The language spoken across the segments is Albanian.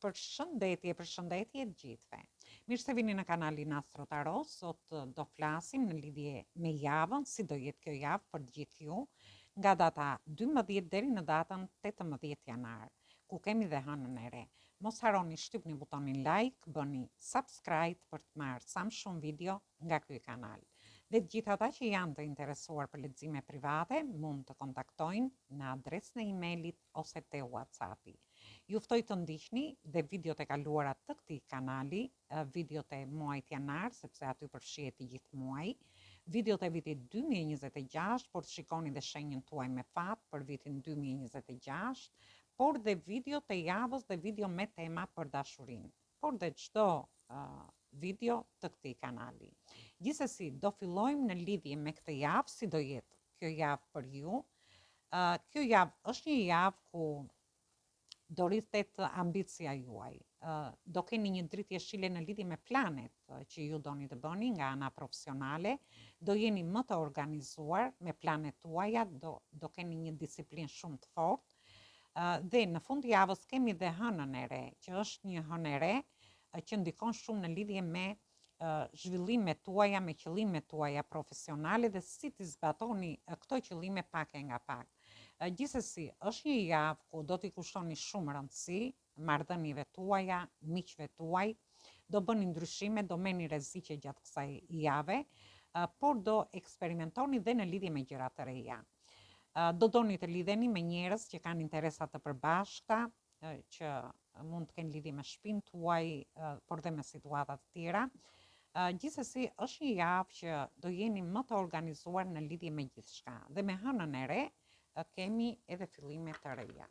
Përshëndetje të gjithëve. Mirë se vini në kanalin Astro Tarot. Sot do flasim në lidhje me javën, si do jetë kjo javë për gjithë ju, nga data 12 deri në datën 18 janar, ku kemi dhe hënën e re. Mos harroni shtypni butonin like, bëni subscribe për të marrë sa më shumë video nga ky kanal. Dhe të gjithë ata që janë të interesuar për lexime private, mund të kontaktojnë në adresën e emailit ose te WhatsAppi. Ju ftoj të ndiqni dhe videot e kaluara të këtij kanali, videot e muajit janar, sepse aty përfshihet i gjithë muaji, videot e vitit 2026, por të shikoni dhe shenjën tuaj me fat për vitin 2026, por dhe videot e javës dhe video me tema për dashurinë, por dhe çdo video të këtij kanali. Gjithsesi, do fillojmë në lidhje me këtë javë, si do jetë kjo javë për ju. Kjo javë është një javë ku do rritet ambicia juaj. Do keni një dritë jeshile në lidhje me planet që ju doni të bëni nga ana profesionale, do jeni më të organizuar me planet tuaja, do keni një disiplinë shumë të fortë. Dhe në fund të javës kemi dhe hënën e re, që është një hënë e re që ndikon shumë në lidhje me zhvillimet tuaja, me qëllimet tuaja profesionale dhe si të zbatoni këto qëllime pak e nga pak. Gjithsesi, është një javë ku do t'i kushtoni shumë rëndësi marrëdhënieve tuaja, miqve tuaj, do bëni ndryshime, do merrni rreziqe gjatë kësaj jave, por do eksperimentoni dhe në lidhje me gjëra të reja. Do doni të lidheni me njerëz që kanë interesa të përbashkëta, që mund të kenë lidhje me shtëpinë tuaj, por dhe me situata të tjera. Gjithsesi, është një javë që do jeni më të organizuar në lidhje me gjithçka. Dhe me hënën e re kemi edhe fillime të reja.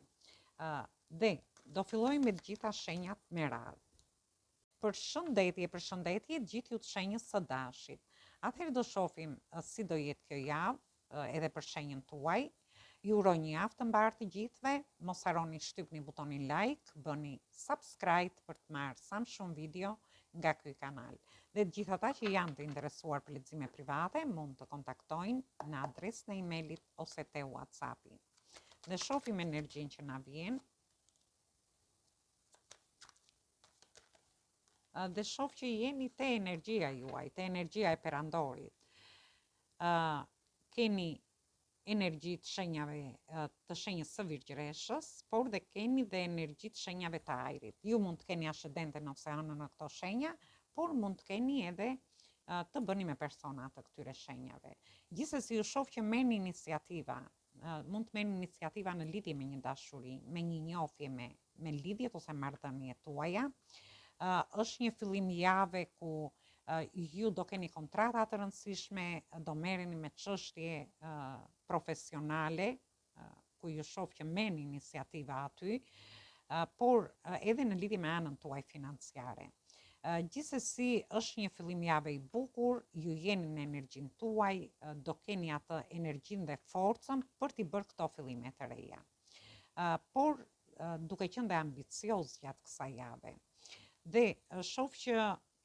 Dhe do fillojmë me të gjitha shenjat me radhë. Përshëndetje gjithë ju të shenjës së dashit. Atëherë do shohim si do jetë kjo javë edhe për shenjën tuaj. Ju uroj një javë të mbarë të gjithëve. Mos harroni shtypni butonin like, bëni subscribe për të marrë sa më shumë video nga ky kanal. Dhe të gjithë ata që janë të interesuar për lexime private, mund të kontaktojnë në adresën e emailit ose te WhatsAppi. Dhe shohim energjinë që na vjen. Dhe shoh që jeni te energjia juaj, te energjia e perandorit. Keni energji të shenjave të shenjës së Virgjëreshës, por dhe keni dhe energji të shenjave të ajrit. Ju mund të keni ascendente në oceanin në këto shenja, por mund të keni edhe të bëni me persona të këtyre shenjave. Gjithsesi, ju shoh që merrni iniciativa, mund të merrni iniciativa në lidhje me një dashuri, me një njohje me lidhjet ose marrëdhëniet tuaja. Është një fillim jave ku ju do keni kontrata të rëndësishme, do merreni me çështje profesionale, ku ju shoh që merrni iniciativa aty, por edhe në lidhje me anën tuaj financiare. Gjithsesi, është një fillim jave i bukur, ju jeni në energjinë tuaj, do keni atë energjinë dhe forcën për t'i bërë këto fillime të reja. Por duke qenë dhe ambicioz gjatë kësaj jave. Dhe shoh që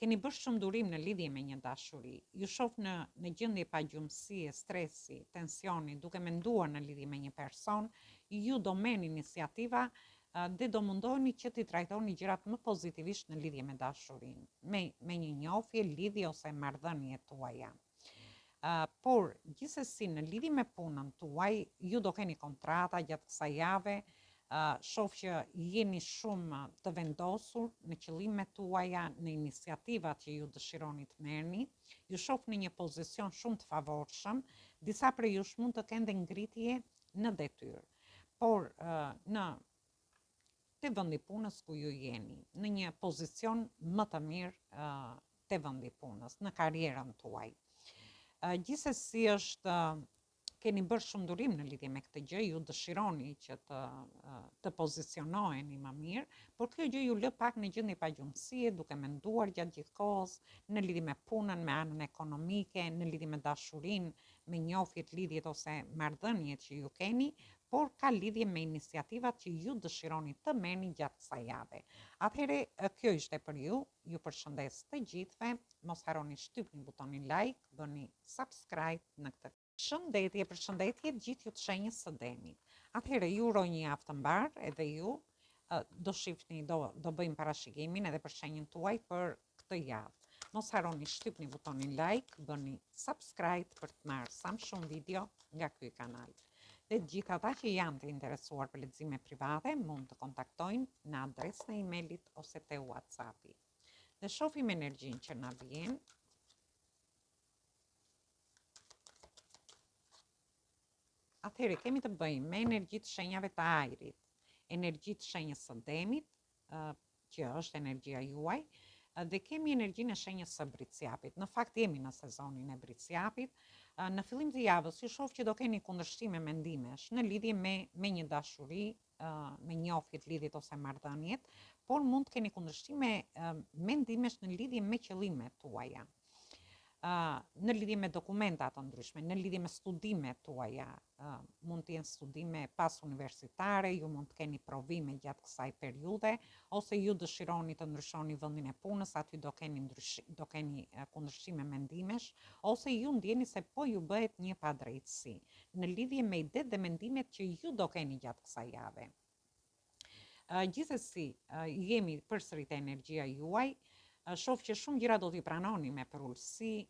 keni bërë shumë durim në lidhje me një dashuri. Ju shoh në gjendje pagjumësie, stresi, tensioni, duke menduar në lidhje me një person, ju do merrni iniciativa dhe do mundoheni që t'i trajtoni gjërat më pozitivisht në lidhje me dashurinë, me një njohje, lidhje ose marrëdhënie tuaja. Por gjithsesi në lidhje me punën tuaj, ju do keni kontrata gjatë kësaj jave. Shoh që jeni shumë të vendosur në qëllimet tuaja, në iniciativat që ju dëshironi të merrni. Ju shoh në një pozicion shumë të favorshëm. Disa prej jush mund të kenë dhe ngritje në detyrë, por në te vendi punës ku ju jeni, në një pozicion më të mirë te vendi punës, në karrierën tuaj. Gjithsesi, keni bërë shumë durim në lidhje me këtë gjë, ju dëshironi që të pozicionoheni më mirë, por kjo gjë ju lë pak në gjendje pagjumësie, duke menduar gjatë gjithë kohës në lidhje me punën, me anën ekonomike, në lidhje me dashurinë, me njohjet, lidhjet ose marrëdhëniet që ju keni, por ka lidhje me iniciativat që ju dëshironi të merrni gjatë kësaj jave. Atëherë, kjo ishte për ju. Ju përshëndes të gjithëve. Mos harroni shtypni butonin like, bëni subscribe në këtë. Përshëndetje gjithë ju të shenjës së Denit. Atëherë, ju uroj një javë të mbarë edhe ju. do shifni, do bëjmë parashikimin edhe për shenjën tuaj për këtë javë. Mos harroni shtypni butonin like, bëni subscribe për të marrë sa më shumë video nga ky kanal. Dhe gjithë ata që janë të interesuar për lexime private mund të kontaktojnë në adresën e emailit ose te WhatsAppi. Dhe shohim energjinë që na vjen. Atëherë kemi të bëjmë me energjitë shenjave të ajrit, energjitë shenjës së demit, që është energjia juaj, dhe kemi energjinë e shenjës së bricjapit. Në fakt jemi në sezonin e bricjapit. Në fillim të javës ju shoh që do keni kundërshtime mendimesh në lidhje me një dashuri, me njohjet, lidhjet ose marrëdhëniet, por mund të keni kundërshtime mendimesh në lidhje me qëllimet tuaja. Në lidhje me dokumenta të ndryshme, në lidhje me studimet tuaja, mund të jenë studime pas universitare, ju mund të keni provime gjatë kësaj periudhe, ose ju dëshironi të ndryshoni vendin e punës, aty do keni kundërshtime mendimesh, ose ju ndjeni se po ju bëhet një padrejtësi, në lidhje me idetë dhe mendimet që ju do keni gjatë kësaj jave. Gjithsesi, jemi përsëri te energjia juaj. Shoh që shumë gjëra do t'i pranoni me përullësi,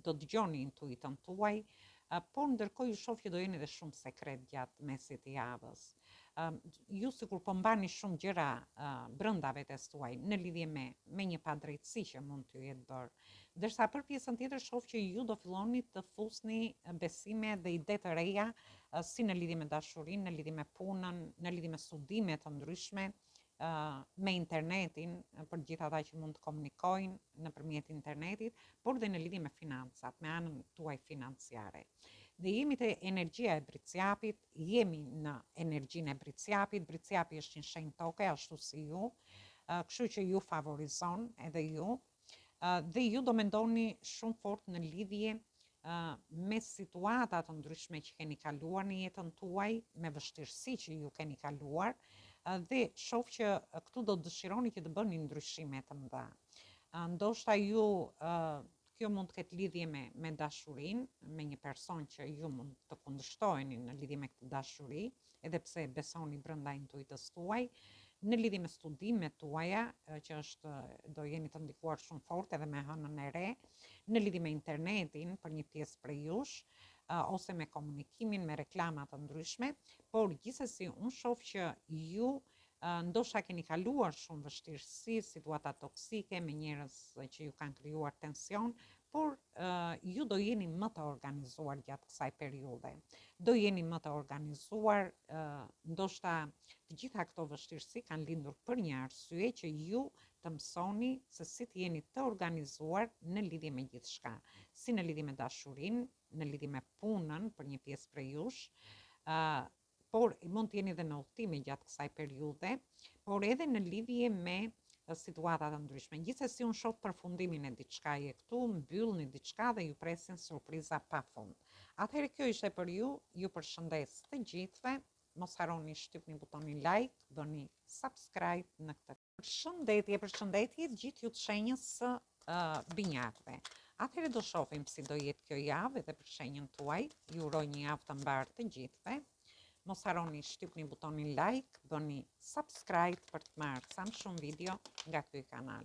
do dëgjoni intuitën tuaj, por ndërkohë ju shoh që do jeni dhe shumë sekret gjatë mesit të javës. Ju sikur po mbani shumë gjëra brenda vetes tuaj në lidhje me një padrejtësi që mund t'ju jetë bërë. Ndërsa për pjesën tjetër shoh që ju do filloni të fusni besime dhe ide të reja, si në lidhje me dashurinë, në lidhje me punën, në lidhje me studime të ndryshme, me internetin, për gjithë ata që mund të komunikojnë nëpërmjet internetit, por dhe në lidhje me financat, me anën tuaj financiare. Dhe jemi te energjia e bricjapit, jemi në energjinë e bricjapit. Bricjapi është një shenjë toke, ashtu si ju, kështu që ju favorizon edhe ju, dhe ju do mendoni shumë fort në lidhje me situata të ndryshme që keni kaluar në jetën tuaj, me vështirësi që ju keni kaluar, dhe shoh që këtu do dëshironi që të bëni ndryshime të mëdha. Ndoshta ju, kjo mund të ketë lidhje me dashurinë, me një person që ju mund të kundërshtoheni në lidhje me këtë dashuri, edhe pse besoni brenda intuitës tuaj, në lidhje me studimet tuaja, që do jeni të ndikuar shumë fort edhe me hënën e re, në lidhje me internetin për një pjesë prej jush, ose me komunikimin, me reklamat të ndryshme, por gjithsesi unë shoh që ju ndoshta keni kaluar shumë vështirësi, situata toksike me njerëz që ju kanë krijuar tension, por ju do jeni më të organizuar gjatë kësaj periudhe. Do jeni më të organizuar, ndoshta të gjitha këto vështirësi kanë lindur për një arsye që ju të mësoni se si të jeni të organizuar në lidhje me gjithçka, si në lidhje me dashurinë, në lidhje me punën për një pjesë prej jush, por mund të jeni edhe në udhëtime gjatë kësaj periudhe, por edhe në lidhje me situata të ndryshme. Gjithsesi unë shoh përfundimin e diçkaje këtu, mbyllni diçka dhe ju presin surpriza pafund. Atëherë kjo ishte për ju, ju përshëndes të gjithëve, mos harroni shtypni butonin like, bëni subscribe në këtë. Përshëndetje gjithë ju të shenjës së binjakëve. Atëherë do shohim si do jetë kjo javë edhe për shenjën tuaj. Ju uroj një javë të mbarë të gjithëve. Mos harroni shtypni butonin like, bëni subscribe për të marrë sa më shumë video nga ky kanal.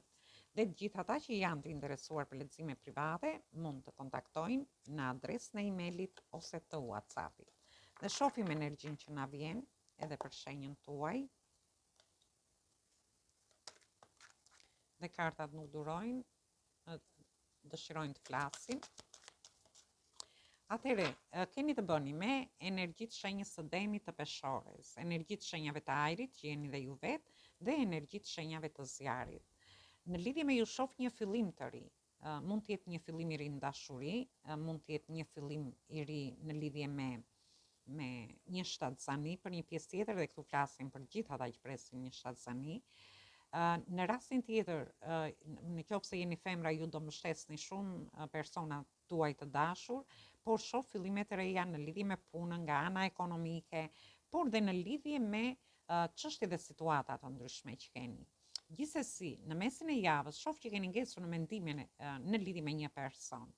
Dhe të gjithë ata që janë të interesuar për lexime private mund të kontaktojnë në adresën e emailit ose të WhatsAppit. Dhe shohim energjinë që na vjen edhe për shenjën tuaj. Dhe kartat nuk durojnë, dëshirojnë të flasin. Atëherë, keni të bëni me energjitë shenjës së demit të peshores, energjitë shenjave të ajrit që jeni dhe ju vetë, dhe energjitë shenjave të zjarit. Në lidhje me ju shoh një fillim të ri, mund të jetë një fillim i ri në dashuri, mund të jetë një fillim i ri në lidhje me një shtatzani, për një pjesë tjetër, dhe këtu flasim për gjithë ata që presin një shtatzani. Në rastin tjetër, në qoftë se jeni femra, ju do mbështesni shumë persona tuaj të dashur, por shoh fillime të reja në lidhje me punën nga ana ekonomike, por dhe në lidhje me çështje dhe situata të ndryshme që keni. Gjithsesi, në mesin e javës shoh që keni ngecur në mendimin në lidhje me një person.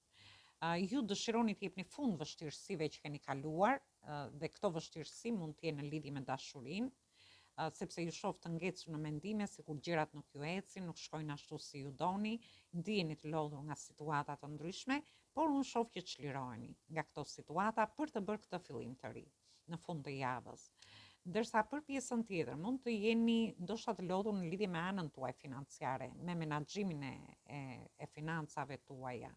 Ju dëshironi të jepni fund vështirësive që keni kaluar, dhe këto vështirësi mund të jenë në lidhje me dashurinë, sepse ju shoh të ngecur në mendime, sikur gjërat nuk ju ecin, nuk shkojnë ashtu si ju doni, ndiheni të lodhur nga situata të ndryshme, por unë shoh që çliroheni nga këto situata për të bërë këtë fillim të ri në fund të javës. Ndërsa për pjesën tjetër mund të jeni ndoshta të lodhur në lidhje me anën tuaj financiare, me menaxhimin e financave tuaja.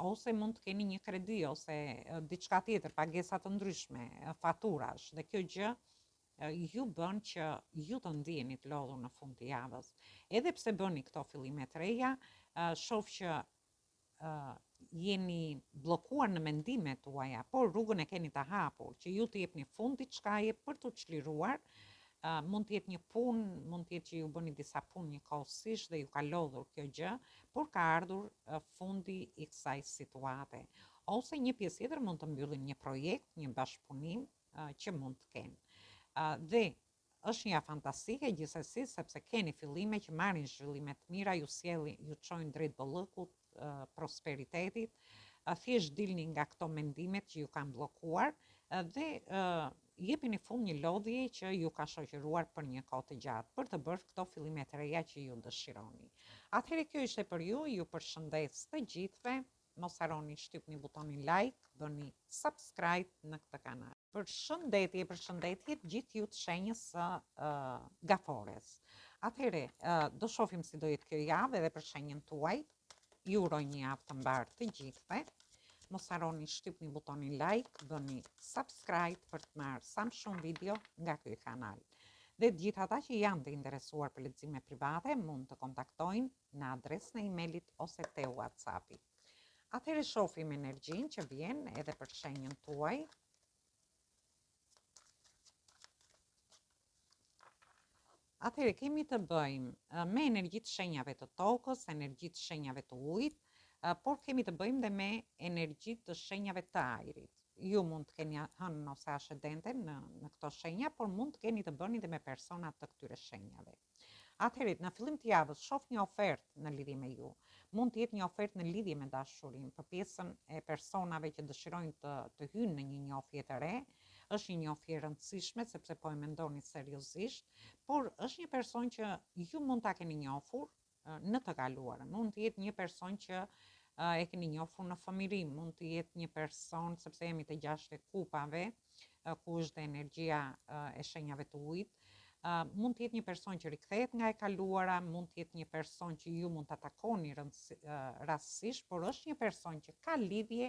Ose mund të keni një kredi ose diçka tjetër, pagesa të ndryshme, faturash, dhe kjo gjë ju bën që ju të ndiheni të lodhur në fund të javës. Edhe pse bëni këto fillime të reja, shoh që jeni bllokuar në mendimet tuaja, por rrugën e keni të hapur, që ju të jepni fund diçkaje për të çliruar. Mund të jetë një punë, mund të jetë që ju bëni disa punë njëkohësisht dhe ju ka lodhur kjo gjë, por ka ardhur fundi i kësaj situate. Ose një pjesë tjetër mund të mbyllin një projekt, një bashkëpunim që mund të kenë. Dhe është një fantastike gjithsesi, sepse keni fillime që marrin zhvillime të mira, ju çojnë drejt bollëkut, prosperitetit, thjesht dilni nga këto mendimet që ju kanë bllokuar dhe jepini fund një lodhje që ju ka shoqëruar për një kohë të gjatë, për të bërë këto fillime të reja që ju dëshironi. Atëherë kjo ishte për ju përshëndes të gjithëve. Mos harroni shtypni butonin like, bëni subscribe në këtë kanal. Përshëndetje gjithë ju të shenjës së Gafores. Atëherë, do shohim si do jetë kjo javë edhe për shenjën tuaj. Ju uroj një javë të mbarë të gjithëve. Mos harroni shtypni butonin like, bëni subscribe për të marrë sa më shumë video nga ky kanal. Dhe gjithë ata që janë të interesuar për lexime private mund të kontaktojnë në adresën e emailit ose te WhatsAppi. Atëherë shohim energjinë që vjen edhe për shenjën tuaj. Atëherë kemi të bëjmë me energji të shenjave të tokës, energji të shenjave të ujit, por kemi të bëjmë dhe me energji të shenjave të ajrit. Ju mund të keni hënë ose ascendente në këto shenja, por mund të keni të bëni dhe me persona të këtyre shenjave. Atëherë, në fillim të javës shoh një ofertë në lidhje me ju. Mund të jetë një ofertë në lidhje me dashurinë, për pjesën e personave që dëshirojnë të hyjnë në një njohje të re. Është një njohje e rëndësishme sepse po e mendoni seriozisht, por është një person që ju mund ta keni njohur në të kaluarën. Mund të jetë një person që e keni njohur në fëmijëri, mund të jetë një person, sepse jemi të 6 kupave, ku është dhe energjia e shenjave të ujit. Mund të jetë një person që rikthehet nga e kaluara, mund të jetë një person që ju mund ta takoni rastësisht, por është një person që ka lidhje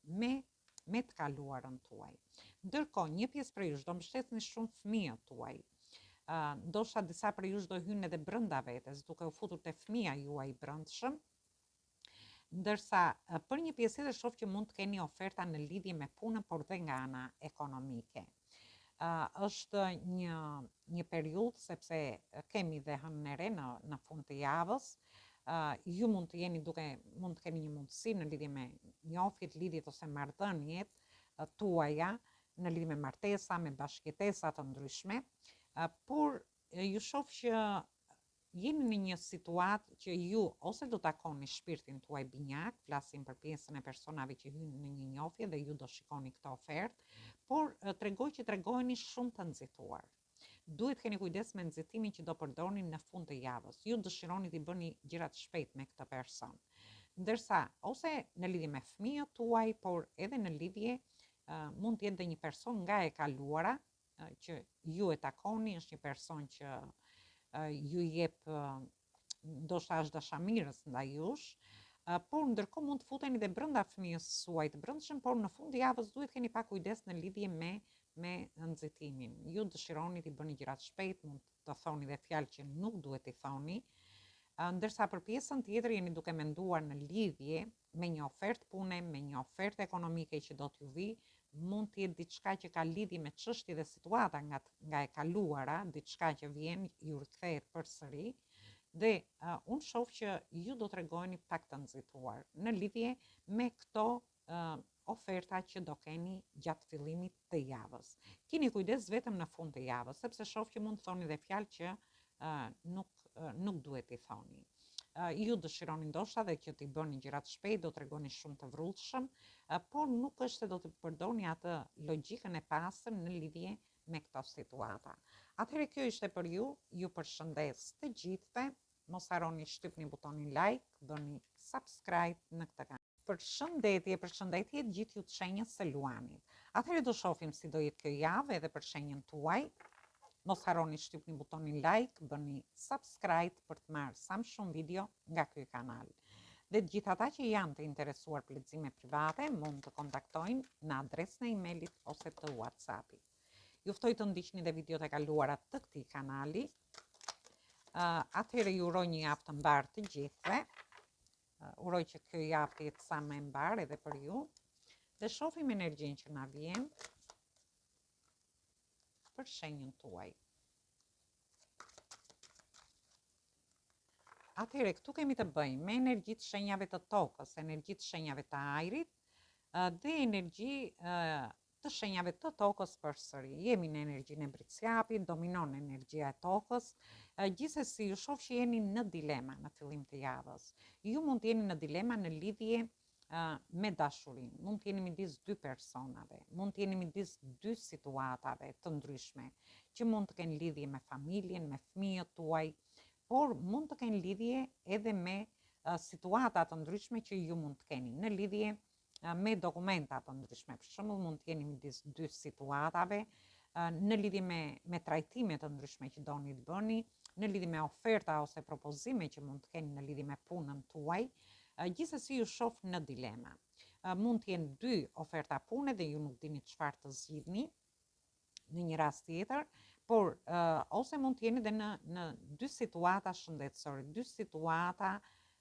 me të kaluarën tuaj. Ndërkohë, një pjesë prej jush do mbështetni shumë fëmijët tuaj. Ndoshta disa prej jush do hynë edhe brenda vetes, duke u futur te fëmia juaj brendshëm. Ndërsa për një pjesë tjetër shoh që mund të keni oferta në lidhje me punën, por dhe nga ana ekonomike. Është një periudhë sepse kemi dhe hënën e re në fund të javës. Ju mund të keni një mundësi në lidhje me njohjet, lidhjet ose marrëdhëniet tuaja, në lidhje me martesa, me bashkëjetesa të ndryshme, por ju shoh që jeni në një situatë që ju ose do takoni shpirtin tuaj binjak, flasim për pjesën e personave që hynë në një njohje dhe ju do shikoni këtë ofertë, por tregoheni shumë të nxituar. Duhet keni kujdes me nxitimin që do përdorni në fund të javës. Ju dëshironi të bëni gjërat shpejt me këtë person. Ndërsa ose në lidhje me fëmijët tuaj, por edhe në lidhje mund të jetë dhe një person nga e kaluara që ju e takoni, është një person që ju jep ndoshta është dashamirës ndaj jush, por ndërkohë mund të futeni dhe brenda fëmijës suaj të brendshëm, por në fund të javës duhet keni pak kujdes në lidhje me nxitimin. Ju dëshironi të bëni gjërat shpejt, mund të thoni dhe fjalë që nuk duhet i thoni. Ndërsa për pjesën tjetër jeni duke menduar në lidhje me një ofertë pune, me një ofertë ekonomike që do t'ju vi, mund të jetë diçka që ka lidhje me çështje dhe situata nga e kaluara, diçka që vjen, ju rikthehet përsëri. Dhe unë shoh që ju do tregoheni pak të nxituar në lidhje me këto oferta që do keni gjatë fillimit të javës. Keni kujdes vetëm në fund të javës, sepse shoh që mund të thoni dhe fjalë që nuk duhet i thoni. Ju dëshironi ndoshta dhe që t'i bëni gjërat shpejt, do tregoni shumë të vrrullshëm, por nuk është se do të përdorni atë logjikën e pastër në lidhje me këto situata. Atëherë kjo ishte për ju përshëndes të gjithëve, mos harroni shtypni butonin like, bëni subscribe në këtë kanal. Përshëndetje të gjithë ju të shenjës së Luanit. Atëherë do shohim si do jetë kjo javë edhe për shenjën tuaj. Mos harroni shtypni butonin like, bëni subscribe për të marrë sa më shumë video nga ky kanal. Dhe të gjithë ata që janë të interesuar për lexime private mund të kontaktojnë në adresën e emailit ose të WhatsAppit. Ju ftoj të ndiqni dhe videot e kaluara të këtij kanali. Atëherë ju uroj një javë të mbarë të gjithëve. Uroj që kjo javë të jetë sa më e mbarë edhe për ju. Dhe shohim energjinë që na vjen për shenjën tuaj. Atëherë këtu kemi të bëjmë me energji të shenjave të tokës, energji të shenjave të ajrit dhe energji të shenjave të tokës përsëri. Jemi në energjinë e britsjapit, dominon energjia e tokës. Gjithsesi ju shoh që jeni në dilema në fillim të javës. Ju mund të jeni në dilema në lidhje me dashurinë. Mund të jeni midis dy personave, mund të jeni midis dy situatave të ndryshme, që mund të kenë lidhje me familjen, me fëmijët tuaj, por mund të kenë lidhje edhe me situata të ndryshme që ju mund të keni, në lidhje me dokumenta të ndryshme. Për shembull, mund të jeni midis dy situatave, në lidhje me trajtime të ndryshme që doni të bëni, në lidhje me oferta ose propozime që mund të keni në lidhje me punën tuaj. Gjithsesi ju shoh në dilema. Mund të jenë dy oferta pune dhe ju nuk dini çfarë të zgjidhni në një rast tjetër, por ose mund të jeni edhe në dy situata shëndetësore, dy situata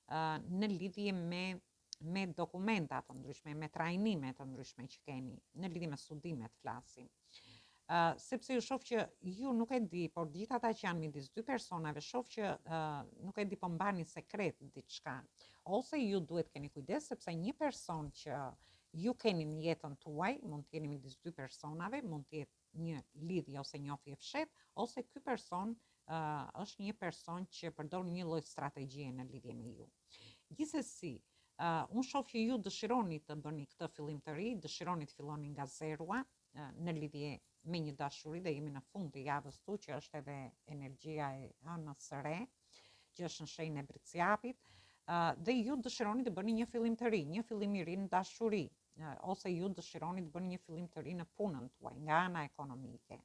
në lidhje me dokumenta të ndryshme, me trajnime të ndryshme që keni, në lidhje me studimet flasim. Sepse ju shoh që ju nuk e di, por gjithë ata që janë midis dy personave, shoh që nuk e di, po mbani sekret diçka. Ose ju duhet keni kujdes, sepse një person që ju keni në jetën tuaj, mund të jeni midis dy personave, mund të jetë një lidhje ose njohje fshet, ose ky person është një person që përdor një lloj strategjie në lidhje me ju. Gjithsesi, unë shoh që ju dëshironi të bëni këtë fillim të ri, dëshironi të filloni nga zerua në lidhje me një dashuri, dhe jemi në fund të javës tu, që është edhe energjia e anës së re, që është në shenjën e britsjapit, dhe ju dëshironi të bëni një fillim të ri, një fillim i ri në dashuri, ose ju dëshironi të bëni një fillim të ri në punën tuaj, nga ana ekonomike.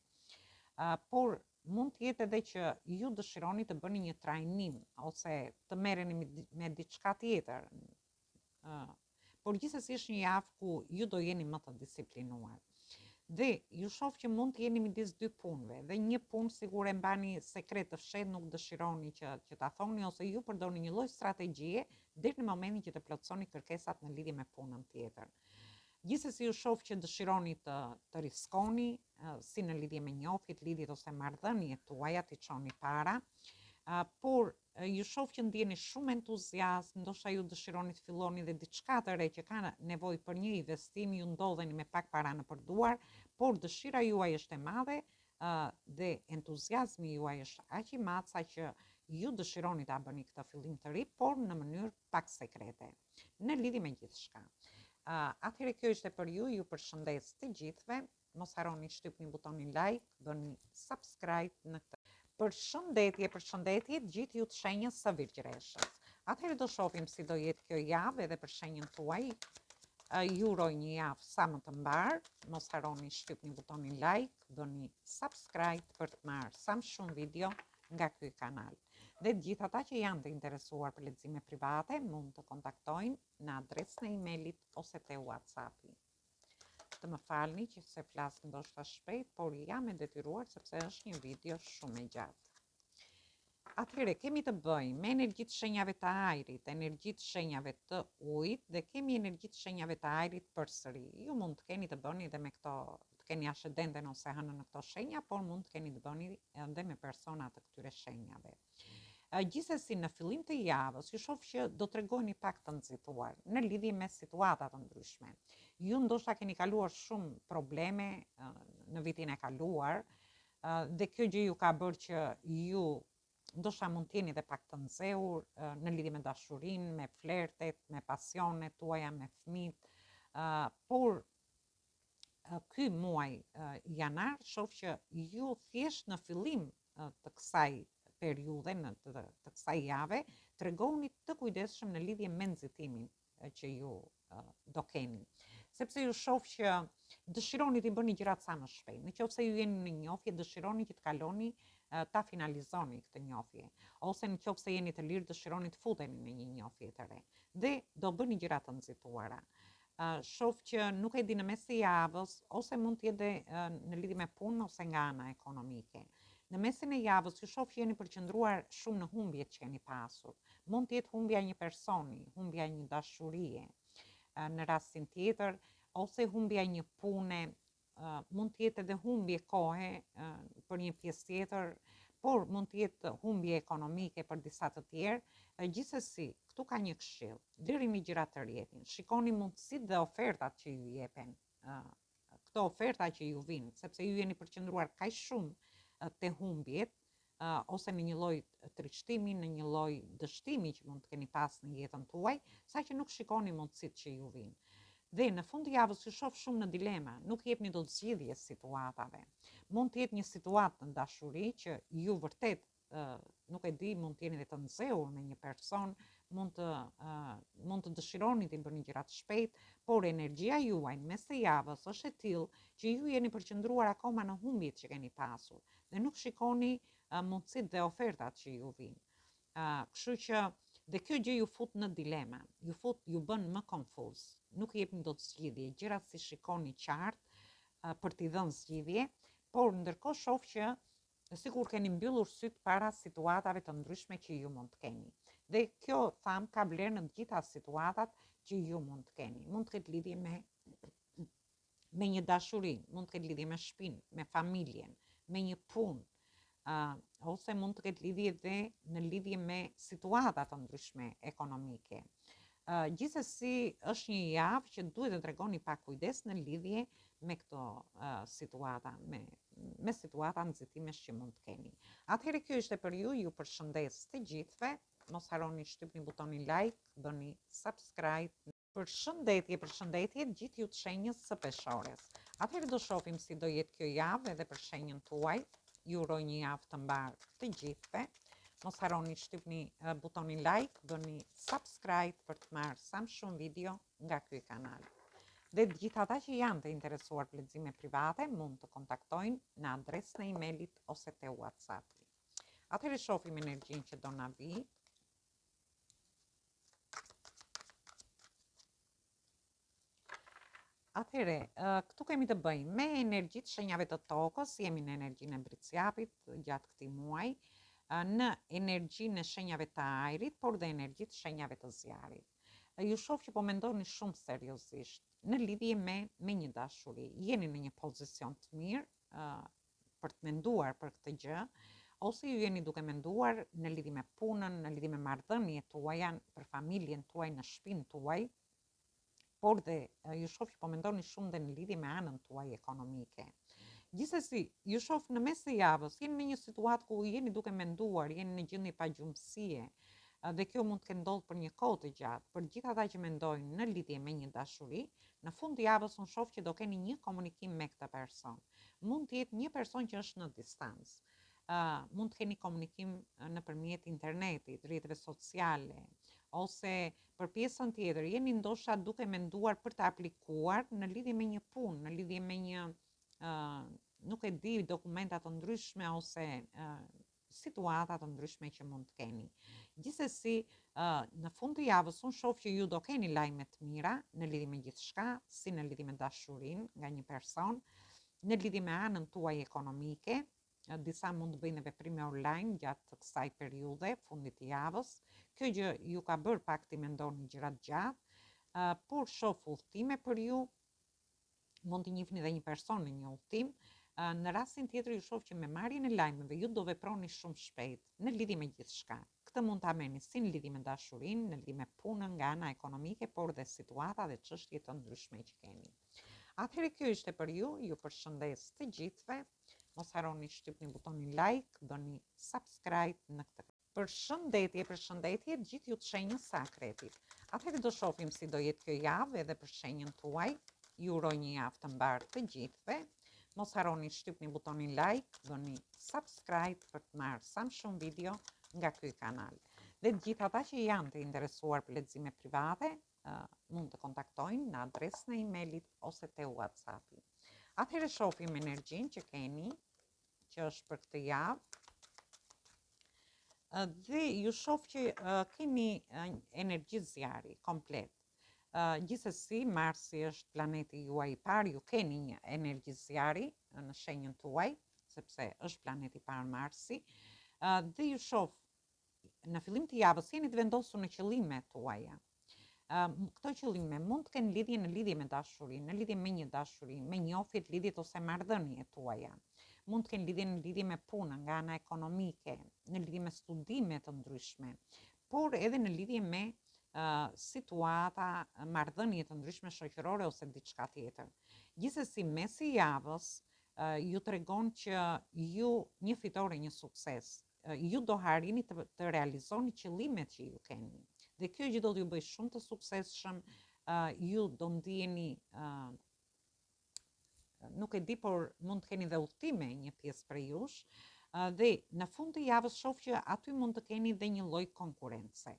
Por mund të jetë edhe që ju dëshironi të bëni një trajnim, ose të merreni me diçka tjetër. Por gjithsesi është një javë ku ju do jeni më të disiplinuar. Dhe ju shoh që mund të jeni midis dy punëve, dhe një punë sigur e mbani sekret të fshet, nuk dëshironi që ta thoni, ose ju përdorni një lloj strategjie deri në momentin që të plotësoni kërkesat në lidhje me punën tjetër. Gjithsesi ju shoh që dëshironi të riskoni, si në lidhje me njohjet, lidhjet ose marrëdhëniet tuaja, t'i çoni para, por ju shoh që ndjeni shumë entuziazm, ndoshta ju dëshironi të filloni dhe diçka të re që ka nevojë për një investim, ju ndodheni me pak para në përduar, por dëshira juaj është e madhe dhe entuziazmi juaj është aq i madh sa që ju dëshironi ta bëni këtë fillim të ri, por në mënyrë pak sekrete, në lidhje me gjithçka. Atëherë kjo ishte për ju përshëndes të gjithëve, mos harroni shtypni butonin like, bëni subscribe në këtë. Përshëndetje gjithë ju të shenjës së Virgjëreshës. Atëherë do shohim si do jetë kjo javë edhe për shenjën tuaj. Ju uroj një javë sa më të mbarë, mos harroni shtypni butonin like, bëni subscribe për të marrë sa më shumë video nga ky kanal. Dhe gjithë ata që janë të interesuar për lexime private mund të kontaktojnë në adresën e emailit ose te WhatsAppi. Të më falni që se flas ndoshta shpejt, por jam e detyruar sepse është një video shumë e gjatë. Atëherë kemi të bëjmë me energjitë shenjave të ajrit, energjitë shenjave të ujit, dhe kemi energjitë shenjave të ajrit përsëri. Ju mund të keni të bëni edhe me këto, të keni ascendenten ose hënën në këto shenja, por mund të keni të bëni edhe me persona të këtyre shenjave. Gjithsesi në fillim të javës ju shoh që do t'rregoni pak të nxituar në lidhje me situata të ndryshme. Ju ndoshta keni kaluar shumë probleme në vitin e kaluar, dhe kjo gjë ju ka bërë që ju ndoshta mund t'jeni edhe pak të nxehur në lidhje me dashurinë, me flertet, me pasionet tuaja, me fëmijët, por ky muaj janar, shoh që ju thjesht në fillim të kësaj periudhe, të kësaj jave, tregoni të kujdesshëm në lidhje me nxitimin që ju do keni. Sepse ju shoh që dëshironi të bëni gjërat sa më shpejt. Nëse ju jeni në njohje, dëshironi që të kaloni ta finalizoni këtë njohje. Ose nëse jeni të lirë, dëshironi të futeni në një njohje të re. Dhe do bëni gjëra të nxituara. Shoh që nuk e di në mes të javës, ose mund të jetë në lidhje me punë ose nga ana ekonomike. Në mesin e javës ju shoh që jeni përqendruar shumë në humbjet që keni pasur. Mund të jetë humbja një personi, humbja një dashurie. Në rastin tjetër, ose humbja një pune, mund të jetë edhe humbje kohe për një pjesë tjetër, por mund të jetë humbje ekonomike për disa të tjerë. Gjithsesi, këtu ka një këshill. Lërini gjërat të rjetin. Shikoni mundësitë dhe ofertat që ju jepen. Këto oferta që ju vinë, sepse ju jeni përqendruar kaq shumë te humbjet, ose në një lloj trishtimi, në një lloj dështimi që mund të keni pas në jetën tuaj, saqë nuk shikoni mundësitë që ju vinë. Dhe në fund të javës ju shoh shumë në dilema, nuk jepni dot zgjidhje situatave. Mund të jetë një situatë në dashuri që ju vërtet nuk e di, mund të jeni dhe të nxehur me një person, mund të dëshironi të bëni gjërat shpejt, por energjia juaj në mes të javës është e tillë që ju jeni përqendruar akoma në humbjet që keni pasur dhe nuk shikoni mundësitë dhe ofertat që ju vinë. Kështu që dhe kjo gjë ju fut në dilema, ju bën më konfuz, nuk jepni dot zgjidhje, gjërat si shikoni qartë për t'i dhënë zgjidhje, por ndërkohë shoh që sikur keni mbyllur syt para situatave të ndryshme që ju mund të keni. Dhe kjo tham ka vlerë në të gjitha situatat që ju mund të keni. Mund të ketë lidhje me një dashuri, mund të ketë lidhje me shtëpinë, me familjen, me një punë, ose mund të ketë lidhje dhe në lidhje me situata të ndryshme ekonomike. Gjithsesi është një javë që duhet të tregoni pak kujdes në lidhje me këto situata, me situata nxitimesh që mund të keni. Atëherë kjo ishte për ju përshëndes të gjithëve, mos harroni shtypni butonin like, bëni subscribe. Përshëndetje gjithë ju të shenjës së peshores. Atëherë do shohim si do jetë kjo javë edhe për shenjën tuaj. Ju uroj një javë të mbarë të gjithëve. Mos harroni shtypni butonin like, bëni subscribe për të marrë sa më shumë video nga ky kanal. Dhe të gjithë ata që janë të interesuar për lexime private mund të kontaktojnë në adresën e emailit ose te WhatsApp-i. Atëherë shohim energjinë që do na vi. Atëherë, këtu kemi të bëjmë me energjitë shenjave të tokës, jemi në energjinë e bricjapit gjatë këtij muaji, në energjinë e shenjave të ajrit, por dhe energjitë shenjave të zjarit. Ju shoh që po mendoni shumë seriozisht në lidhje me një dashuri. Jeni në një pozicion të mirë për të menduar për këtë gjë, ose ju jeni duke menduar në lidhje me punën, në lidhje me marrëdhëniet tuaja, për familjen tuaj, në shtëpinë tuaj, por dhe ju shoh që po mendoni shumë dhe në lidhje me anën tuaj ekonomike. Gjithsesi, ju shoh në mes të javës, jeni në një situatë ku jeni duke menduar, jeni në gjendje pagjumbësie, dhe kjo mund të ketë ndodhur për një kohë të gjatë. Për gjithë ata që mendojnë në lidhje me një dashuri, në fund të javës unë shoh që do keni një komunikim me këtë person. Mund të jetë një person që është në distancë. Mund të keni komunikim nëpërmjet internetit, rrjeteve sociale, ose për pjesën tjetër jeni ndoshta duke menduar për të aplikuar në lidhje me një punë, në lidhje me një nuk e di, dokumenta të ndryshme ose situata të ndryshme që mund të keni. Gjithsesi, në fund të javës unë shoh që ju do keni lajme të mira në lidhje me gjithçka, si në lidhje me dashurinë nga një person, në lidhje me anën tuaj ekonomike. Disa mund të bëjnë veprime online gjatë kësaj periudhe, fundit të javës. Kjo gjë ju ka bërë pak të mendoni gjërat gjatë, por shoh udhëtime për ju, mund të njihni dhe një person në një udhëtim. Në rastin tjetër ju shoh që me marrjen e lajmeve ju do veproni shumë shpejt në lidhje me gjithçka. Këtë mund ta merrni si në lidhje me dashurinë, në lidhje me punën nga ana ekonomike, por dhe situata dhe çështje të ndryshme që keni. Atëherë kjo ishte për ju përshëndes të gjithëve. Mos harroni shtypni butonin like, bëni subscribe në këtë. Përshëndetje gjithë ju të shenjës së Akretit. Atëherë do shohim si do jetë kjo javë edhe për shenjën tuaj. ju uroj një javë të mbarë të gjithëve. Mos harroni shtypni butonin like, bëni subscribe për të marrë sa më shumë video nga ky kanal. Dhe të gjithë ata që janë të interesuar për lexime private, mund të kontaktojnë në adresën e emailit ose te WhatsAppi. Atëherë shohim energjinë që keni, që është për këtë javë. Dhe ju shoh që keni energji zjarri komplet. Gjithsesi, Marsi është planeti juaj i parë, ju keni një energji zjarri në shenjën tuaj, sepse është planeti i parë Marsi. Dhe ju shoh në fillim të javës jeni të vendosur në qëllimet tuaja. Këto qëllime mund të kenë lidhje me dashurinë, në lidhje me një dashuri, me njohjet, lidhjet ose marrëdhëniet tuaja. Mund të kenë lidhje me punën nga ana ekonomike, në lidhje me studime të ndryshme, por edhe në lidhje me situata, marrëdhënie të ndryshme shoqërore ose diçka tjetër. Gjithsesi, mesi i javës ju tregon që ju një fitore, një sukses. Ju do harrini të realizoni qëllimet që ju keni. Dhe kjo gjë do t'ju bëj shumë të suksesshëm, ju do ndiheni, nuk e di, por mund të keni dhe udhëtime një pjesë prej jush, dhe në fund të javës shoh që aty mund të keni dhe një lloj konkurrence.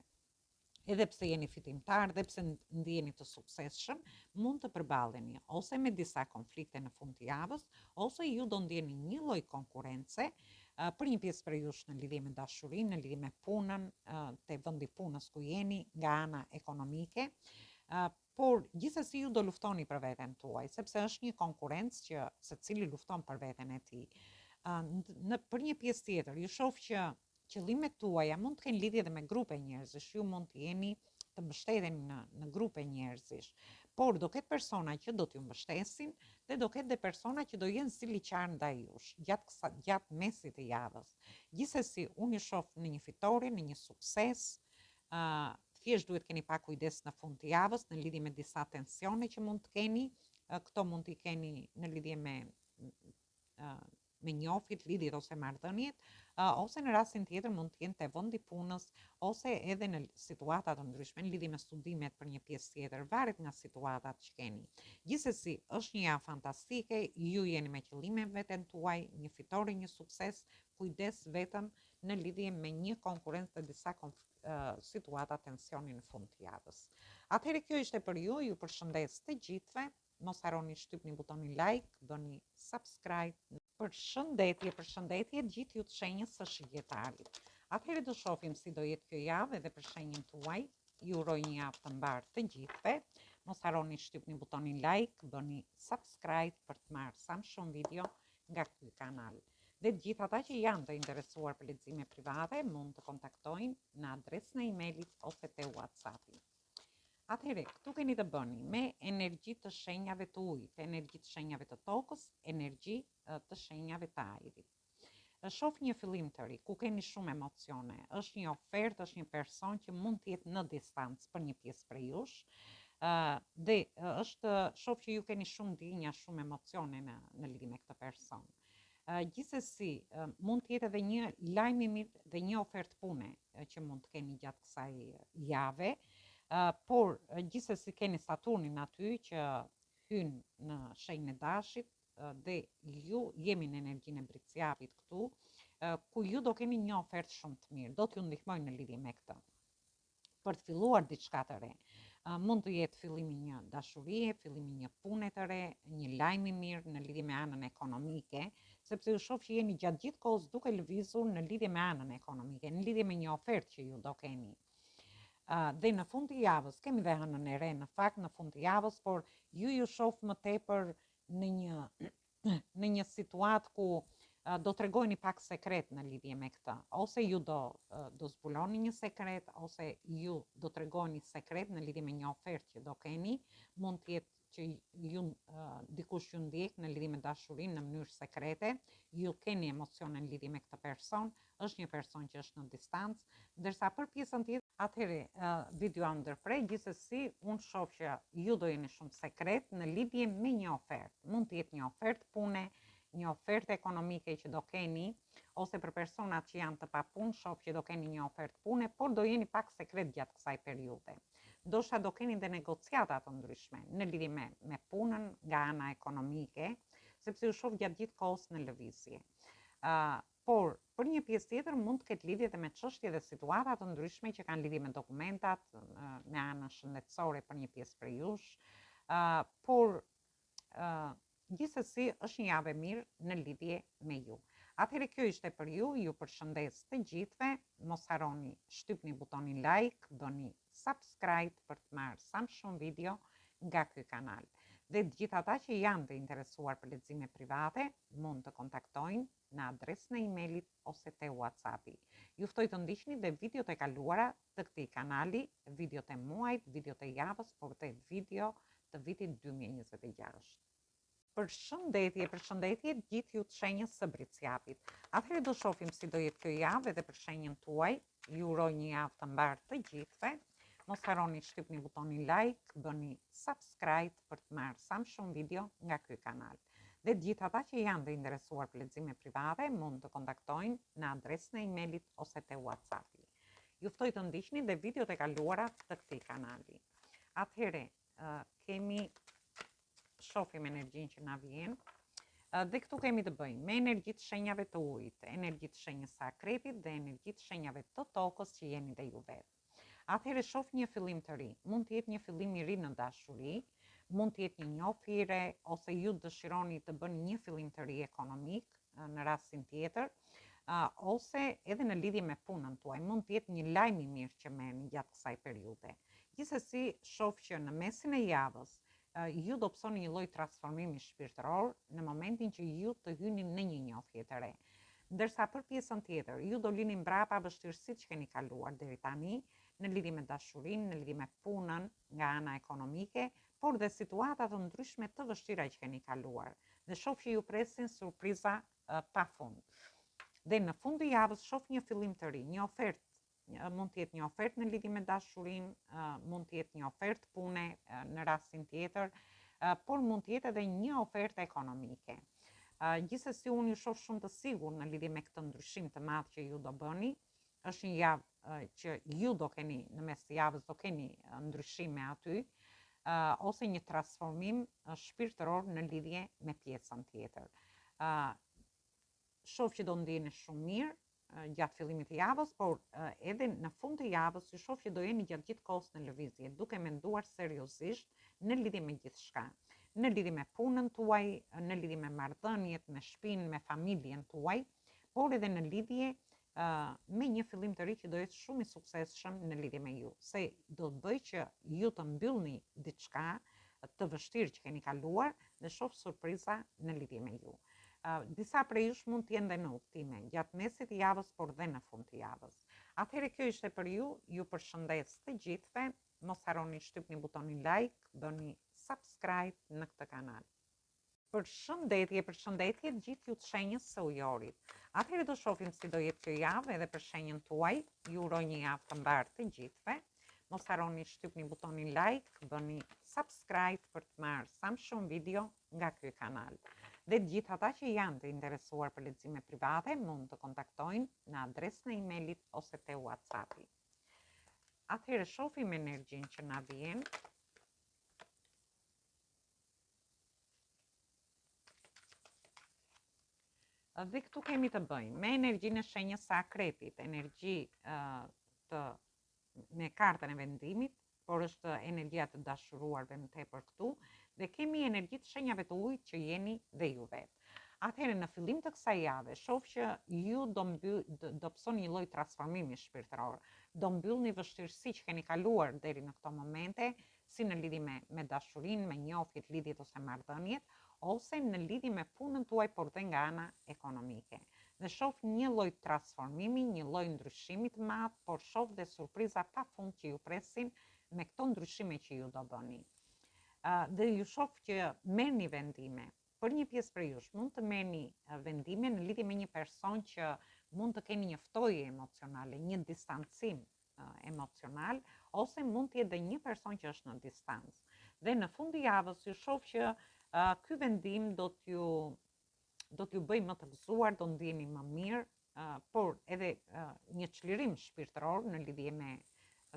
Edhe pse jeni fitimtar dhe pse ndiheni të suksesshëm, mund të përballeni ose me disa konflikte në fund të javës, ose ju do ndjeni një lloj konkurrence për një pjesë prej jush në lidhje me dashurinë, në lidhje me punën, te vendi punës ku jeni, nga ana ekonomike. Por gjithsesi ju do luftoni për veten tuaj, sepse është një konkurrencë që secili lufton për veten e tij. Për një pjesë tjetër, ju shoh që qëllimet tuaja mund të kenë lidhje edhe me grupe njerëzish, ju mund të jeni të mbështeteni në grupe njerëzish, por do ketë persona që do t'ju mbështesin dhe do ketë dhe persona që do jenë si liqar ndaj jush gjatë mesit të javës. Gjithsesi, unë ju shoh në një fitore, në një sukses. Thjesht duhet keni pak kujdes në fund të javës në lidhje me disa tensione që mund të keni. Këto mund t'i keni në lidhje me njohjet, lidhjet ose marrëdhëniet, ose në rastin tjetër mund të jenë te vendi punës ose edhe në situata të ndryshme, në lidhje me studimet për një pjesë tjetër, varet nga situatat që keni. Gjithsesi, është një javë fantastike, ju jeni me qëllime veten tuaj, një fitore, një sukses, kujdes vetëm në lidhje me një konkurrencë të disa situata tensioni në fund të javës. Atëherë kjo ishte për ju, ju përshëndes të gjithëve, mos harroni shtypni butonin like, bëni subscribe. Përshëndetje gjithë ju të shenjës së Shigetarit. Atëherë do shohim si do jetë kjo javë edhe për shenjën tuaj. Ju uroj një javë të mbarë të gjithëve. Mos harroni shtypni butonin like, bëni subscribe për të marrë sa më shumë video nga ky kanal. Dhe të gjithë ata që janë të interesuar për lexime private mund të kontaktojnë në adresën e emailit ose te WhatsAppi. Atëherë, këtu keni të bëni me energji të shenjave të ujit, energji të shenjave të tokës, energji të shenjave të ajrit. Shoh një fillim të ri, ku keni shumë emocione, është një ofertë, është një person që mund të jetë në distancë për një pjesë prej jush, dhe shoh që ju keni shumë ndjenja, shumë emocione në lidhje me këtë person. Gjithsesi, mund të jetë edhe një lajm i mirë dhe një ofertë pune që mund të keni gjatë kësaj jave. Por gjithsesi keni Saturnin aty që hyn në shenjën e Dashit dhe ju jemi në energjinë e Bricjapit këtu, ku ju do keni një ofertë shumë të mirë, do t'ju ndihmoj në lidhje me këtë. Për të filluar diçka të re. Mund të jetë fillimi një dashurie, fillimi një pune të re, një lajm i mirë në lidhje me anën ekonomike, sepse ju shoh që jeni gjatë gjithë kohës duke lëvizur në lidhje me anën ekonomike, në lidhje me një ofertë që ju do keni. Dhe në fund të javës, kemi dhe hënën e re në fakt në fund të javës, por ju shoh më tepër në një situatë ku do t'rregojeni pak sekret në lidhje me këtë, ose ju do zbuloni një sekret, ose ju do t'rregojeni sekret në lidhje me një ofertë që do keni, mund të jetë që ju dikush ju ndjek në lidhje me dashurinë në mënyrë sekrete, ju keni emocione në lidhje me këtë person, është një person që është në distancë, ndërsa për pjesën tjetër, atëherë video ndërprej, gjithsesi unë shoh që ju do jeni shumë sekret në lidhje me një ofertë. Mund të jetë një ofertë pune, një ofertë ekonomike që do keni, ose për personat që janë të papunë, shoh që do keni një ofertë pune, por do jeni pak sekret gjatë kësaj periudhe. ndoshta do keni dhe negociata të ndryshme në lidhje me punën nga ana ekonomike, sepse ju shoh gjatë gjithë kohës në lëvizje. Por për një pjesë tjetër mund të ketë lidhje dhe me çështje dhe situata të ndryshme që kanë lidhje me dokumentat, me anën shëndetësore për një pjesë prej jush, por gjithsesi është një javë e mirë në lidhje me ju. Atëherë kjo ishte për ju përshëndes të gjithëve, mos harroni shtypni butonin like, bëni subscribe për të marrë sa më shumë video nga ky kanal. Dhe të gjithë ata që janë të interesuar për lexime private, mund të kontaktojnë në adresën e emailit ose te WhatsAppi. Ju ftoj të ndiqni dhe videot e kaluara të këtij kanali, videot e muajit, videot e javës, por dhe video të vitit 2026. Përshëndetje gjithë ju të shenjës së Briciapit. Atëherë do shohim si do jetë kjo javë edhe për shenjën tuaj. Ju uroj një javë të mbarë të gjithëve. Mos harroni shtypni butonin like, bëni subscribe për të marrë sa më shumë video nga ky kanal. Dhe të gjithë ata që janë të interesuar për lexime private mund të kontaktojnë në adresën e emailit ose te WhatsAppi. Ju ftoj të ndiqni dhe videot e kaluara të këtij kanali. Atëherë shohim energjinë që na vjen. Dhe këtu kemi të bëjmë me energjitë shenjave të ujit, energjitë shenjës së akrepit dhe energjitë shenjave të tokës që jeni dhe ju vetë. Atëherë shoh një fillim të ri. Mund të jetë një fillim i ri në dashuri, mund të jetë një njohje ose ju dëshironi të bëni një fillim të ri ekonomik në rastin tjetër, ose edhe në lidhje me punën tuaj, mund të jetë një lajm i mirë që merrni gjatë kësaj periudhe. Gjithsesi shoh që në mesin e javës ju do pësoni një lloj transformimi shpirtëror në momentin që ju të hyni në një njohje të re. Ndërsa për pjesën tjetër, ju do lini mbrapa vështirësitë që keni kaluar deri tani në lidhje me dashurinë, në lidhje me punën nga ana ekonomike, por dhe situata të ndryshme të vështira që keni kaluar. Dhe shoh që ju presin surpriza pafund. Dhe në fund të javës shoh një fillim të ri, një ofertë. Mund të jetë një ofertë në lidhje me dashurinë, mund të jetë një ofertë pune në rastin tjetër, por mund të jetë edhe një ofertë ekonomike. Gjithsesi unë ju shoh shumë të sigurt në lidhje me këtë ndryshim të madh që ju do bëni. Është një javë që ju do keni në mes të javës do keni ndryshime aty, ose një transformim shpirtëror në lidhje me pjesën tjetër. Shoh që do ndjeni shumë mirë gjatë fillimit të javës, por edhe në fund të javës ju shoh që do jeni gjatë gjithë kohës në lëvizje, duke menduar seriozisht në lidhje me gjithçka, në lidhje me punën tuaj, në lidhje me marrëdhëniet, me shtëpinë, me familjen tuaj, por edhe në lidhje me një fillim të ri që do jetë shumë i suksesshëm në lidhje me ju, se do të bëjë që ju të mbyllni diçka të vështirë që keni kaluar dhe shoh surpriza në lidhje me ju. Disa prej jush mund të jenë dhe në udhtime gjatë mesit të javës, por dhe në fund të javës. Atëherë kjo ishte për ju përshëndes të gjithëve, mos harroni shtypni butonin like, bëni subscribe në këtë kanal. Përshëndetje gjithë ju të shenjës së Ujorit. Atëherë do shohim si do jetë kjo javë edhe për shenjën tuaj. Ju uroj një javë të mbarë të gjithëve. Mos harroni shtypni butonin like, bëni subscribe për të marrë sa më shumë video nga ky kanal. Dhe të gjithë ata që janë të interesuar për lexime private mund të kontaktojnë në adresën e emailit ose te WhatsAppi. Atëherë shohim energjinë që na vjen. Dhe këtu kemi të bëjmë me energjinë e shenjës së Akrepit, energji me kartën e vendimit, por është energjia të dashuruarve më tepër këtu, dhe kemi energjitë shenjave të ujit që jeni dhe ju vetë. Atëherë në fillim të kësaj jave, shoh që ju do pësoni një lloj transformimi shpirtëror, do mbyllni vështirësi që keni kaluar deri në këto momente, si në lidhje me dashurinë, me njohjet, lidhjet ose marrëdhëniet, ose në lidhje me punën tuaj, por dhe nga ana ekonomike. Dhe shoh një lloj transformimi, një lloj ndryshimi të madh, por shoh dhe surpriza pafund që ju presin me këto ndryshime që ju do bëni. Dhe ju shoh që merrni vendime. Për një pjesë prej jush mund të merrni vendime në lidhje me një person që mund të keni një ftoje emocionale, një distancim emocional, ose mund të jetë dhe një person që është në distancë. Dhe në fund të javës ju shoh që ky vendim do t'ju bëj më të gëzuar, do ndjeni më mirë, por edhe një çlirim shpirtëror në lidhje me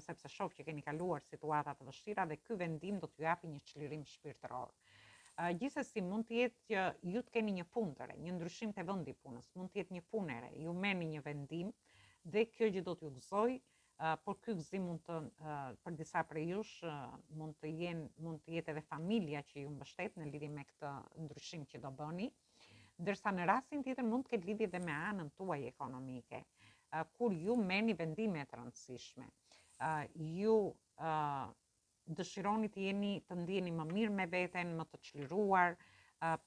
sepse shoh që keni kaluar situata të vështira dhe ky vendim do t'ju japi një çlirim shpirtëror. Gjithsesi mund të jetë që ju të keni një punë të re, një ndryshim të vendi punës, mund të jetë një punë e re, ju merrni një vendim dhe kjo gjë do t'ju gëzoj, por ky gëzim mund të për disa prej jush mund të jetë edhe familja që ju mbështet në lidhje me këtë ndryshim që do bëni, ndërsa në rastin tjetër mund të ketë lidhje edhe me anën tuaj ekonomike, kur ju merrni vendime të rëndësishme. Ju dëshironi të ndjeni më mirë me veten, më të çliruar,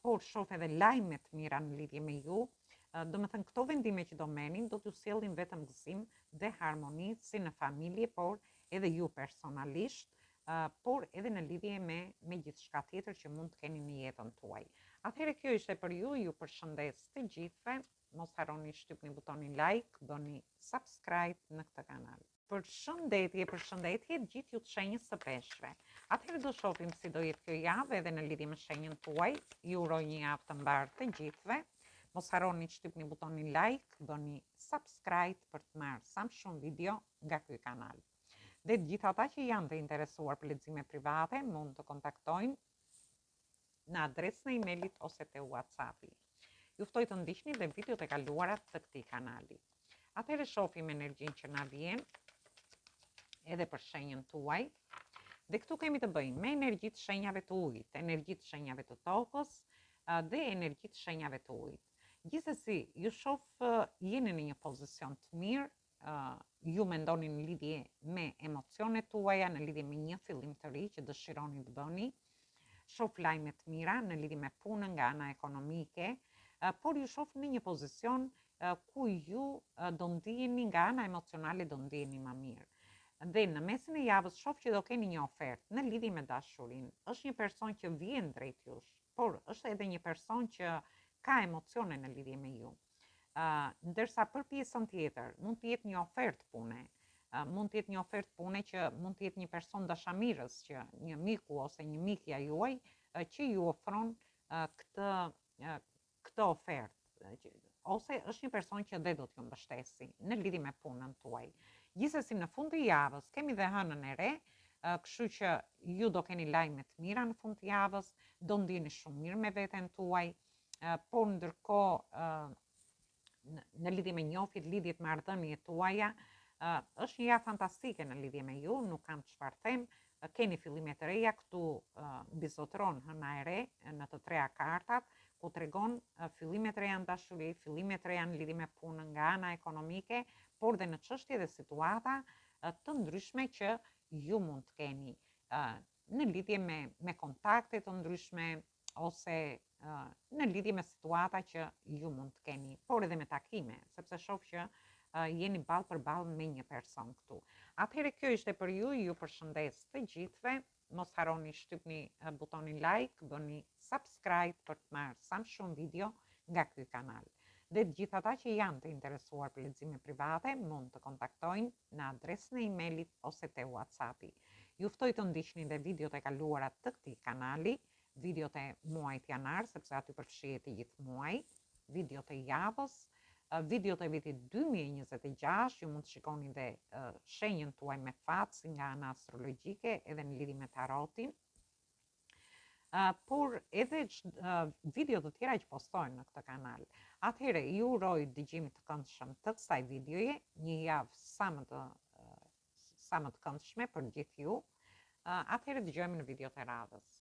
por shoh edhe lajme të mira në lidhje me ju. Do të thënë këto vendime që do merrni do t'ju sjellin vetëm gëzim dhe harmoni si në familje, por edhe ju personalisht, por edhe në lidhje me gjithçka tjetër që mund të keni në jetën tuaj. Atëherë kjo ishte për ju, ju përshëndes të gjithëve, mos harroni shtypni butonin like, bëni subscribe në këtë kanal. Përshëndetje gjithë ju të shenjës së peshqve. Atëherë do shohim si do jetë kjo javë edhe në lidhje me shenjën tuaj. Ju uroj një javë të mbarë të gjithëve. Mos harroni të shtypni butonin like, bëni subscribe për të marrë sa më shumë video nga ky kanal. Dhe gjithë ata që janë të interesuar për lexime private mund të kontaktojnë në adresën e emailit ose te WhatsAppi. Ju ftoj të ndiqni dhe videot e kaluara të këtij kanali. Atëherë shohim energjinë që na vjen edhe për shenjën tuaj. Dhe këtu kemi të bëjmë me energjitë shenjave të ujit, energjitë shenjave të tokës dhe energjitë shenjave të ujit. Gjithsesi, ju shoh jeni në një pozicion të mirë, ju mendoni në lidhje me emocionet tuaja, në lidhje me një fillim të ri që dëshironi të bëni. Shoh lajme të mira në lidhje me punën nga ana ekonomike, por ju shoh në një pozicion ku ju do ndiheni nga ana emocionale, do ndiheni më mirë. Dhe në mesin e javës shoh që do keni një ofertë në lidhje me dashurinë. Është një person që vjen drejt jush, por është edhe një person që ka emocione në lidhje me ju. Ndërsa për pjesën tjetër mund të jetë një ofertë pune. Mund të jetë një ofertë pune që mund të jetë një person dashamirës, që një miku ose një mikja juaj që ju ofron këtë ofertë. Ose është një person që dhe do t'ju mbështesi në lidhje me punën tuaj. Gjithsesi në fund të javës kemi dhe hënën e re, kështu që ju do keni lajme të mira në fund të javës, do ndjeni shumë mirë me veten tuaj, por ndërkohë në lidhje me njofjet, lidhjet me marrëdhëniet tuaja, është një javë fantastike në lidhje me ju, nuk kam çfarë them, keni fillime të reja, këtu bizotron hëna e re në të treja kartat, ku tregon fillime të reja në dashuri, fillime të reja në lidhje me punën nga ana ekonomike, por dhe në çështje dhe situata të ndryshme që ju mund të keni në lidhje me kontakte të ndryshme ose në lidhje me situata që ju mund të keni, por edhe me takime, sepse shoh që jeni ballë për ballë me një person këtu. Atëherë kjo ishte për ju, ju përshëndes të gjithëve. Mos harroni shtypni butonin like, bëni subscribe për të marrë sa më shumë video nga ky kanal. Dhe gjithë ata që janë të interesuar për lexime private mund të kontaktojnë në adresën e emailit ose te WhatsAppi. Ju ftoj të ndiqni dhe videot e kaluara të këtij kanali, videot e muajit janar, sepse aty përfshihet i gjithë muaji, videot e javës, videot e vitit 2026, ju mund të shikoni dhe shenjën tuaj me fat si nga ana astrologjike edhe në lidhje me tarotin. Por edhe video të tjera që postojnë në këtë kanal. Atëherë, ju uroj dëgjim të këndshëm të kësaj videoje, një javë sa më të këndshme për gjithë ju. Atëherë dëgjojmë në video të radhës.